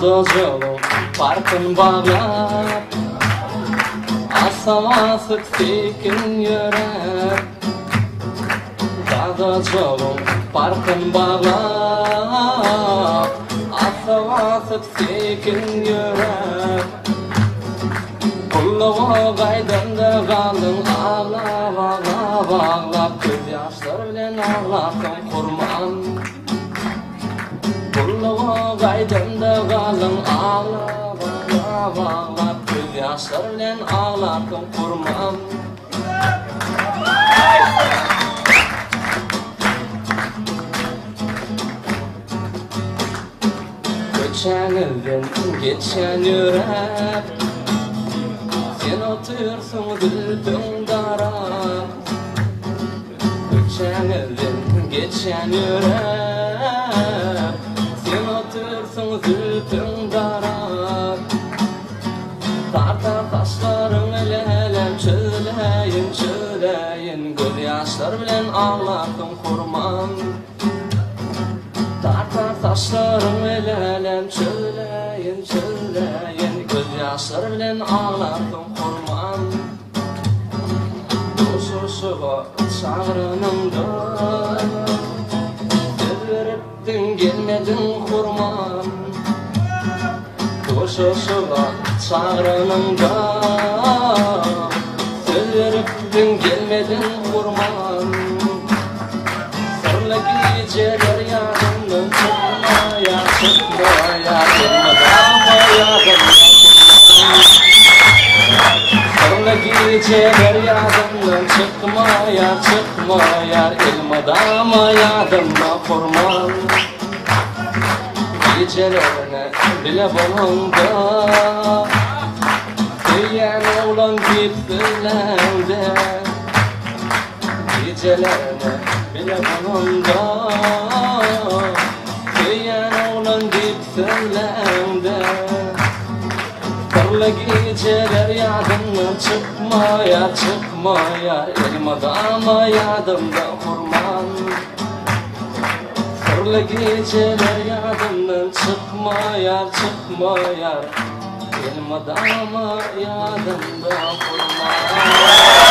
Dağda jolu parkın bağlap Asamasık sekin yörer Dağda jolu parkın bağlap Asamasık sekin yörer Kullağa gaydanda kalın ağlap ağlap ağlap Göz yaşlar bilen ağlaptan kurman Kullağa gaydanda kalın ağlap ağlap ağlap Göz yaşlar bilen ağlaptan kurman Göçen elden geçen yürek Sen otursun dilbin dara Göçen elden geçen yürek Sen otursun dilbin dara Tartar taşların elelem çöleyin çöleyin Göz yaşlar bilen ağlattın kurman Tartar taşların elelem çöleyin çöleyin Göz yaşlar bilen ağlattın kurman Doşuşuğa çağrınımda Öğrettin gelmedin kurman Doşuşuğa çağrınımda Öğrettin gelmedin kurman Sarla geceler yadımdan çıkmaya çıkmaya Gelmedama yadımdan Sarla geceler yadımdan çıkmaya çıkmaya Elmadama yadımdan kurman Gecelerine bile bolunda Diyen oğlan gittilerdi Gecelerine bile bolunda Diyen oğlan gittilerdi Karlı geceler yadımdan çıkmaya çıkmaya Elmadama yadımda kurman Karlı geceler yadımdan çıkmaya çıkmaya Elmadama yadımda kurman